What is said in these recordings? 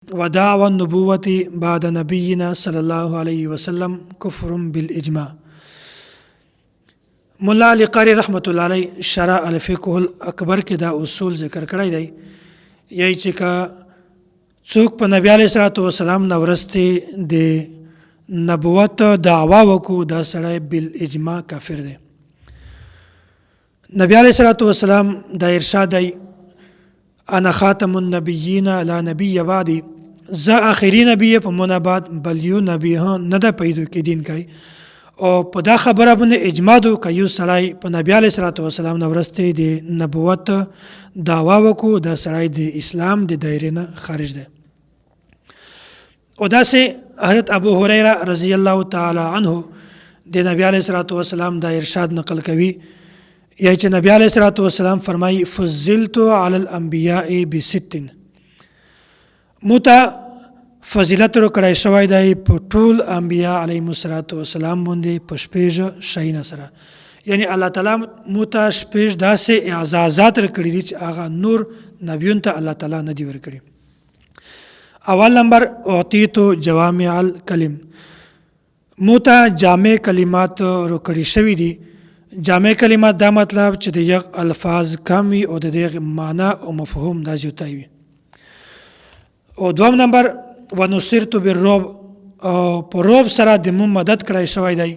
ودعوى النبوة بعد نبينا صلى الله عليه وسلم كفر بالإجماع. مولا علی قاری رحمت الله علیه شرع الفقه الاکبر کې دا اصول ذکر کړی دی یی چې کا څوک په نبی علیه الصلاۃ والسلام نو ورسته د نبوت دعوا وکړو دا سړی بالاجماع کافر دی. نبی علیه الصلاۃ والسلام دا ارشاد دی انا خاتم النبیین لا نبی بعدی ز اخری نبی په مونږ بعد بل یو نبی نه د پیدو کې دین کوي او په دا خبره باندې اجماع دو کيو سړی په نبی علیه الصلاۃ والسلام نو ورسته د نبوت دعوا وکړو دا سړی د اسلام د دایره نه خارج دی. او دا سه حضرت ابو هريره رضی الله تعالی عنه د نبی علیه الصلاۃ والسلام دا ارشاد نقل کوي یا چې نبی علیه الصلاۃ والسلام فرمایي فضلت علی الانبیاء بست متا فضیلت رو کړای شوی دی په ټول انبیاء علیهم السلام باندې په شپږ شیانو سره، یعنی الله تعالی متا شپږ داسې اعزازات ورکړي دي چې هغه نور نبیون ته الله تعالی نه دی ورکړي. اول نمبر اعطیت جوامع الکلم، متا جامع کلمات ورکړي شوی دي. جامع کلمات دا مطلب چې د یو الفاظ کم وي او د دې معنا او مفهوم دا زیاتی وي. او دوم نمبر ونصرت بالرعب، او په رعب سره د مون مدد کړای شوی دی.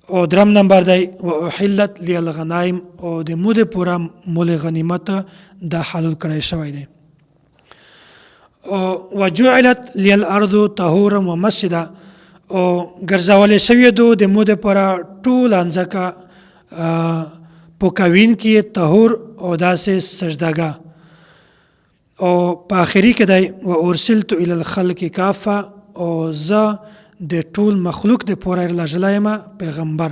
او درم نمبر دی واحلت لی الغنائم، او د مود پورا مول غنیمت د حلال کړای شوی دی. او وجعلت لی الارض طهورا ومسجدا، او ګرځول شوی دو د مود پورا ټول انځکا پوکاوین کې طهور او داسې سجداګه. او په اخري کې دی و ارسلت الى الخلق کافه، او زه د ټول مخلوق د پوره لجلایم پیغمبر.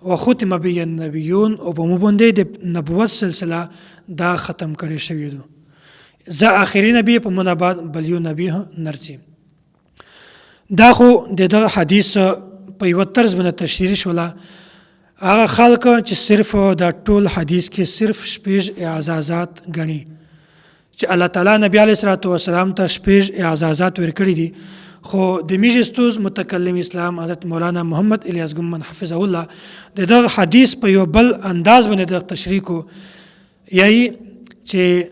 و ختم بی النبیون، او په مو باندې د نبوت سلسله دا ختم کړی شوی دو. زه اخري نبی په منابات بل یو نبی نرسي. دا خو د حدیث په یو طرز باندې تشریح شوله. هغه خلک چې صرف دا ټول حدیث کې صرف شپږ اعزازات غني چې الله تعالی نبی علیه الصلاۃ والسلام ته شپږ اعزازات ورکړي دي، خو د میجستوز متکلم اسلام حضرت مولانا محمد الیاس ګمن حفظه الله دغه حدیث په یو بل انداز باندې د تشریح کو یی چې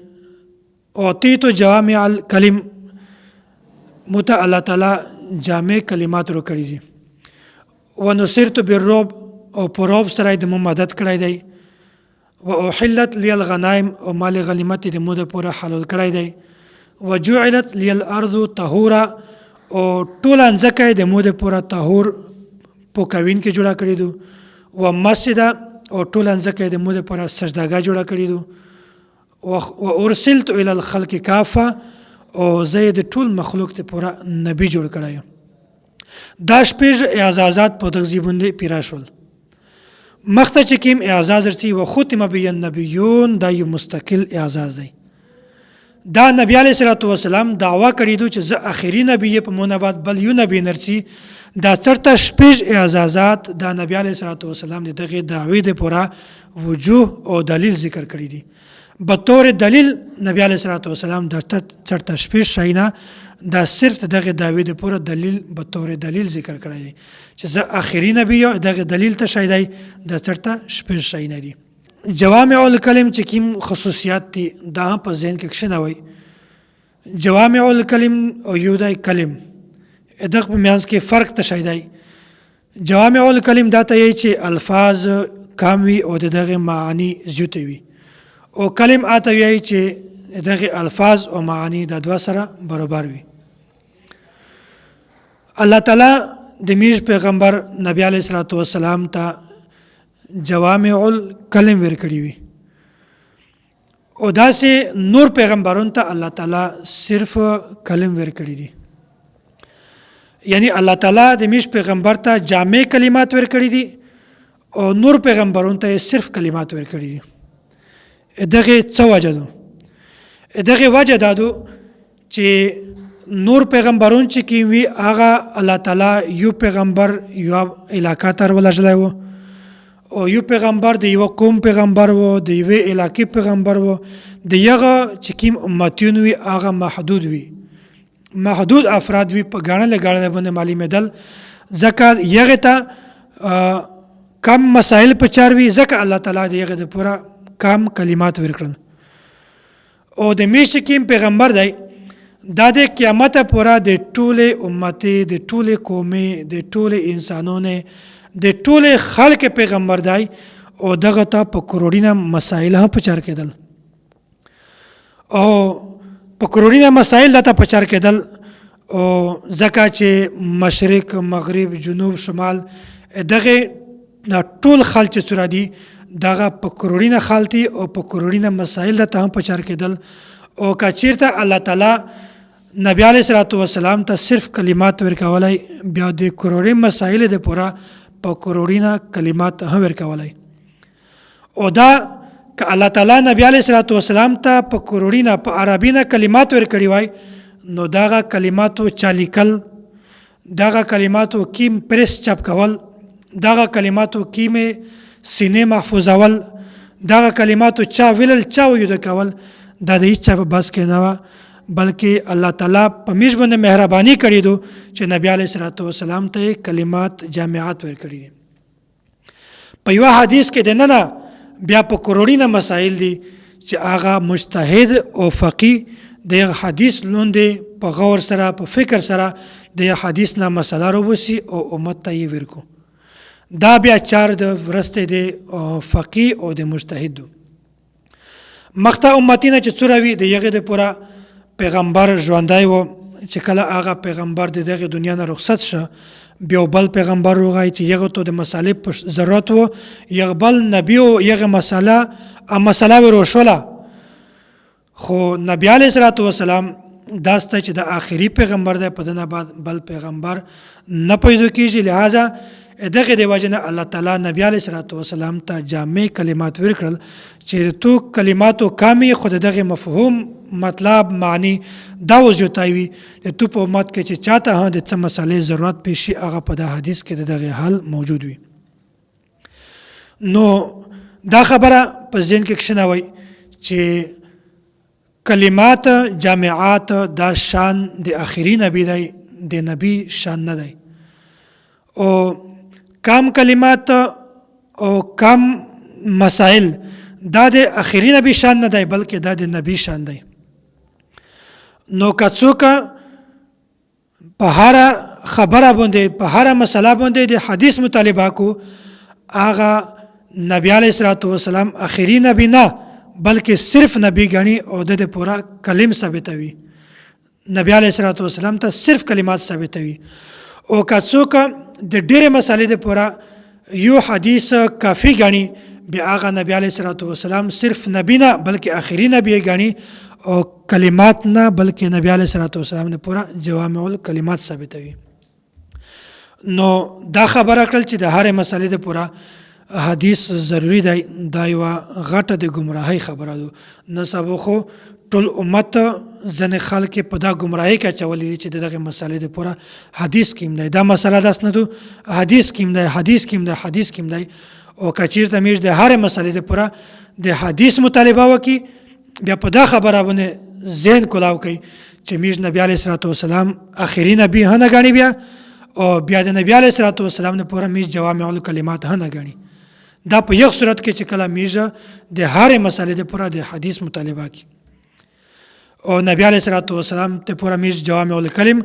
اعطیت جوامع الکلم، مت الله تعالی جامع کلمات ورکړي دي. ونصرت بالرعب، او په رعب سره د مو مدد کړی دی. و احلت لی الغنائم، او مال غنیمت د مو د پوره حلال کړی دی. وجعلت لی الارض طهورا، او ټول انځکه د مو د پوره طهور پوکاوین کې جوړه کړی دو. و مسجد، او ټول انځکه د مو د پوره سجداګاه جوړه کړی دو. و ارسلت الى الخلق کافه، او زه د ټول مخلوق ته پوره نبی جوړ کړی. دا شپږ اعزازات په دغه باندې پیرا شول. مخته چې کوم اعزاز ورسي و ختم بی النبیون دا یو مستقل اعزاز دی. دا نبی علیه الصلاۃ والسلام دعوا کړی دو چې زه اخري نبی په منابات بل یو نبی نرسي. دا چرته شپږ اعزازات دا نبی علیه الصلاۃ والسلام دغه دعوی د پورا وجوه او دلیل ذکر کړی دي. به طور دلیل نبی علیه الصلاۃ والسلام دا چرته شپږ شینا دا صرف دغه دعوی د پوره دلیل به طور دلیل ذکر کړی دی چې زه اخري نبی یو. دغه دلیل ته شای دی د چرته شپږ شی نه دي. جوامع الکلم چې کوم خصوصیات دي دا په ذهن کې کښنوي. جوامع الکلم او یو دی کلم، دغه په میانس کې فرق ته شای دی. جوامع الکلم دا ته یی چې الفاظ کم وي او دغه معنی زیات وي، او کلم اته یی چې دغه الفاظ او معانی د دوه سره برابر وي. الله تعالی د میش پیغمبر نبی علیه الصلاۃ والسلام ته جوامع الکلم ورکړي وي، او داسې نور پیغمبرون ته الله تعالی صرف کلم ورکړي دي. یعنی الله تعالی د میش پیغمبر ته جامع کلمات ورکړي دي، او نور پیغمبرون ته صرف کلمات ورکړي دي. دغه څه وجه ده؟ دغه وجه دادو چې نور پیغمبرون چې کی وی هغه الله تعالی یو پیغمبر یو علاقه تر ولجلای وو، او یو پیغمبر د یو قوم پیغمبر وو، د یو علاقې پیغمبر وو. د یغه چې کیم امتیون وی هغه محدود وی، محدود افراد وي په ګڼلې ګڼلې باندې معلومېدل ځکه یغه ته کم مسائل په چار وي ځکه الله تعالی د یغه د پورا کم کلمات ورکړل او د میشت کې پیغمبر دی دا د قیامت پورا د ټوله امت د ټوله قومي د ټوله انسانونه د ټوله خلق پیغمبر دی او دغه ته په کروڑینه مسائل هم پچار کېدل او په کروڑینه مسائل ته پچار کېدل او ځکه چې مشرق مغرب جنوب شمال دغه ټول خلک چې سره دي دغه په کروڑینه خالتي او په کروڑینه مسائل ته هم پچار کېدل او کچیرته الله تعالی نبی علیہ الصلوۃ والسلام ته صرف کلمات ورکولای بیا د کروڑې مسائل د پورا په کروڑینه کلمات هم ورکولای او دا که الله تعالی نبی علیہ الصلوۃ والسلام ته په کروڑینه په عربینه کلمات ورکړي وای نو داغه کلماتو چالیکل داغه کلماتو کیم پریس چاپ کول داغه کلماتو کیم سینې محفوظول داغه کلماتو چا ویلل چا ویل کول دا د هیڅ په بس کې نه بلکې الله تعالی په میش باندې مهرباني کړې دو چې نبی علیہ الصلوۃ والسلام ته کلمات جامعات ورکړي دي په یو حدیث کې د نه بیا په کروڑینه مسائل دي چې هغه مجتهد او فقيه د حدیث لوندې په غور سره په فکر سره د حدیث نه مسله روبسي او امت ته یې ورکو دا بیا چار د ورسته د فقيه او د مجتهد مخته امتینه چې څوروي د یغه د پورا پیغمبر ژوندای و چې کله هغه پیغمبر د دغه دنیا نه رخصت شه بیا بل پیغمبر راغی چې یغه ته د مسالې په ضرورت و یغه بل نبی او یغه مسله وروشوله خو نبی علیہ الصلوۃ والسلام داسته چې د آخري پیغمبر د پدنه بعد بل پیغمبر نه پیدا کیږي لہذا دغه د وجنه الله تعالی نبی علیہ الصلوۃ والسلام ته جامع کلمات ورکړل چې تو کلماتو کامي خود دغه مفهوم مطلب معنی دا وجوتایوي ته په امت کې چې چاته د څه مسالې ضرورت پېشي هغه په د حدیث کې دغه حل موجود وي نو دا خبره په ذهن کې کښنوي چې کلمات جامعات دا شان د آخري نبی دی د نبی شان نه دی او کم کلمات او کم مسائل دا د آخري نبی شان نه دی بلکې دا د نبی شان دی نو کڅوک په هر خبره باندې په هر مسله باندې د حدیث مطالبه کو هغه نبی علیہ الصلوۃ والسلام آخري نبی نه بلکې صرف نبی غني او د پورا کلم ثابتوي نبی علیہ الصلوۃ والسلام ته صرف کلمات ثابتوي او کڅوک د ډېرې مسالې د پورا یو حدیث کافی غني بیا هغه نبی علیہ الصلوۃ والسلام صرف نبی نه بلکې آخري نبی غني او کلمات نه بلکې نبی علیہ الصلوۃ والسلام نه پورا جوامع الکلمات ثابتوي نو دا خبره کړل چې د هر مسالې د پورا حدیث ضروری دی دا یو غټه د گمراهی خبره ده نه سبو خو ټول امت ځنې خلک په دا گمراهی کې چولې چې دغه مسالې د پورا حدیث کې دی دا مسله داس نه دو حدیث کې دی او کچیر ته میش د هر مسالې د پورا د حدیث مطالبه وکي بیا په دا خبره باندې ذهن کولاو کوي چې میش نبی علیہ الصلوۃ والسلام آخري نبی نه غني بیا او بیا د نبی علیہ الصلوۃ والسلام نه پورا میش جوامع الکلمات نه غني دا په یو صورت کې چې کله میژه د هر مسالې د پورا د حدیث مطالبه کی او نبی علیہ الصلوۃ والسلام ته پورا میژ جوامع الکلم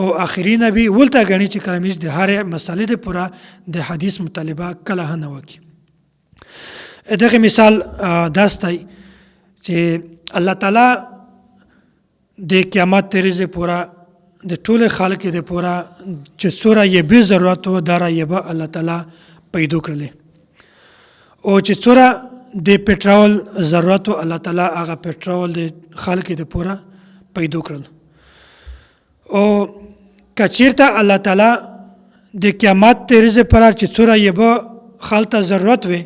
او آخري نبی ولته غني چې کله میژ د هر مسالې د پورا د حدیث مطالبه کله نه وکي دغه مثال داستای چې الله تعالی د قیامت تریزه پورا د ټول خلق د پورا چې سوره یې به ضرورت و دارا یې به الله تعالی پیدا کړل او چې څوره د پټرول ضرورت الله تعالی هغه پټرول د خلک د پورا پیدا کړل او کچیرته الله تعالی د قیامت تریزه پر چې څوره یې به خلته ضرورت وي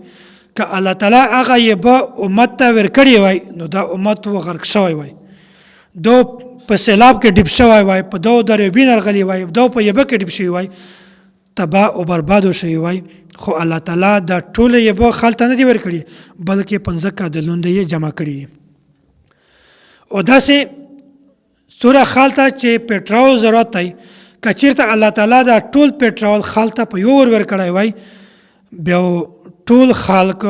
که الله تعالی هغه یې به امت ته ورکړی وای نو دا امت و غرق شوی وای دو په سیلاب کې ډیب شوی وای په دو دریابین غلی وای دو په یبه کې ډیب شوی وای تباہ او برباد شوی وای خو الله تعالی دا ټول یې به خلته نه دی ورکړي بلکې 15 کا د لوند یې جمع کړي او داسې څومره خال ته چې پټرول ضرورت دی که چېرته الله تعالی دا ټول پټرول خال ته په یو ور کړی وای بیا ټول خلک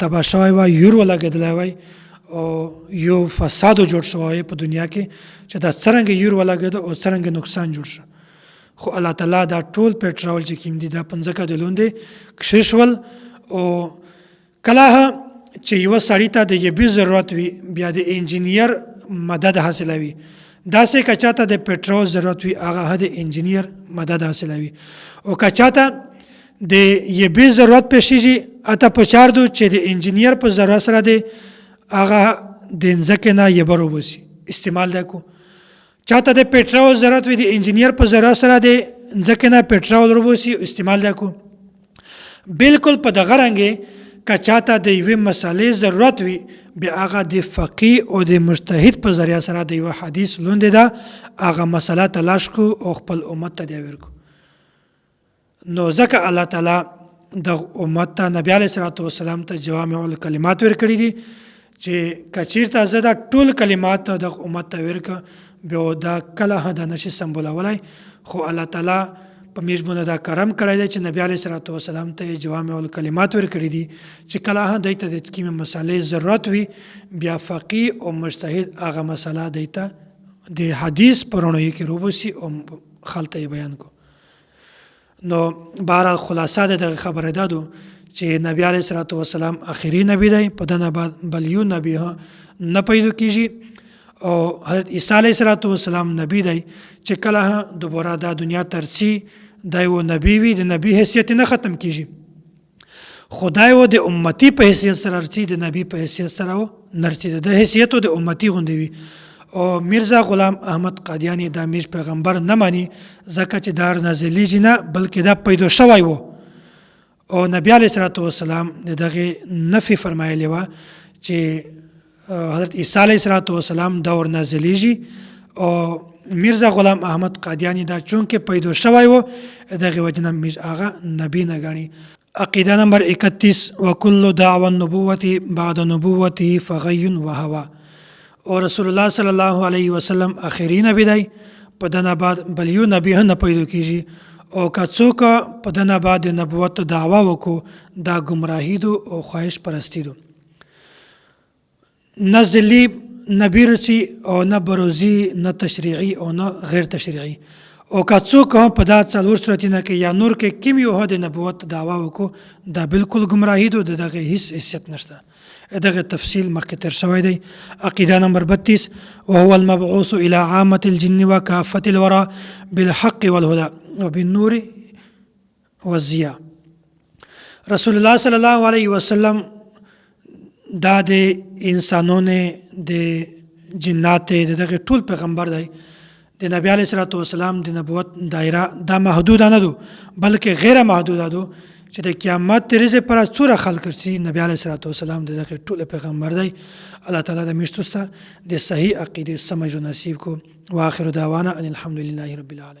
تباه شوی وای یور ولګېدلی وای او یو فساد جوړ شوی په دنیا کې چې دا څرنګه یور ولګېده او څرنګه نقصان جوړ شو خو الله تعالی دا ټول پټرول چې کوم دي دا په ځمکه د لاندې کښېښول او کله چې یوه سړي ته د یبې ضرورت وي بیا د انجینیر مدد حاصلوي داسې که چاته د پټرول ضرورت وي هغه د انجینیر مدد حاصلوي او که چاته د یبې ضرورت پیښیږي اته پکار دو چې د انجینیر په ضرورت سره دی هغه د ځمکې نه یبه راوباسي استعمال دی کو چاته د پټرول ضرورت وي د انجینیر په ضرورت سره د ځمکې نه پټرول راوباسي استعمال دی کو بالکل په دغه رنګې که چاته د یوې مسالې ضرورت وي بیا هغه د فقیه او د مجتهد په ذریعه سره د یوه حدیث لوندې ده هغه مسله تلاش کو او خپل امت ته دی ورکو نو ځکه الله تعالی د امت ته نبی علیه الصلاة والسلام ته جوامع الکلمات ورکړي دي چې که چېرته زه دا ټول کلمات د امت ته ورکړه بیا دا کله دا نشي سمبولولی خو الله تعالی په میژبونه دا کرم کړی دی چې نبی علیه الصلاة والسلام ته جوامع الکلمات ورکړي دي چې کله دی ته د کومې مسالې ضرورت وي بیا فقیه او مجتهد هغه مسله دی ته د حدیث په رڼوي کې راوباسي او خلکو ته یې بیان کو نو بهرحال خلاصه د دغه خبره دا ده چې نبی علیه الصلاة والسلام آخري نبی دی په ده نه بعد بل یو نبی نه پیدا کېږي او حضرت عیسی علیه الصلاة والسلام نبی دی چې کله دوباره دا دنیا ترسي دا یو نبی وي د نبی حیثیت نه ختم کېږي خدای و د امتی په حیثیت سره ارچي د نبی په حیثیت سره نرچي د حیثیت د امتی غوندې وي او میرزا غلام احمد قادیانی د همیش پیغمبر نه مانی ځکه چې دا نازلیږي نه بلکې دا پیدا شوی و او نبی علیه الصلاة والسلام د دغې نفي فرمایلی وه چې حضرت عیسی علیه الصلاة والسلام دا ور نازلیږي او میرزا غلام احمد قادیانی دا چونکې پیدا شوی و دغې وجې نه هغه نبی نه ګڼي عقیده نمبر 31 وکل دعوى النبوة بعد نبوته فغی وهوا او رسول الله صلی الله علیه وسلم آخري نبی دی په ده نه بعد بل یو نبی هم نه پیدا کېږي او که څوک په ده نه بعد د نبوت دعوه وکړو دا ګمراهي دو او خواهش پرستی دو نه ذلي نه بیرچي او نه بروزي نه تشریعي او نه غیر تشریعي او که څوک هم په دا څلور صورتونه کې یا نور کې کوم یو د نبوت دعوه وکړو دا بالکل ګمراهي دو د دغه هیڅ حیثیت نشته دغه تفصیل مخکې تر شوی دی عقیده نمبر 32 وهو المبعوث الى عامة الجن وكافة الورى بالحق والهدى وبالنور والضياء رسول الله صلی الله علیه وسلم دا د انسانونو د جنات د دغه ټول پیغمبر دی د نبی علیه الصلاة والسلام د نبوت دایره دا محدود نه دو بلکې غیر محدود دو چې د قیامت ورځې پر څوره خلق شي نبی علیه الصلاة والسلام د دغه ټول پیغمبر دی الله تعالی د میشتو سره د صحیح عقیده سمجھ نصیب کو واخر دعوانا ان الحمد لله رب العالمین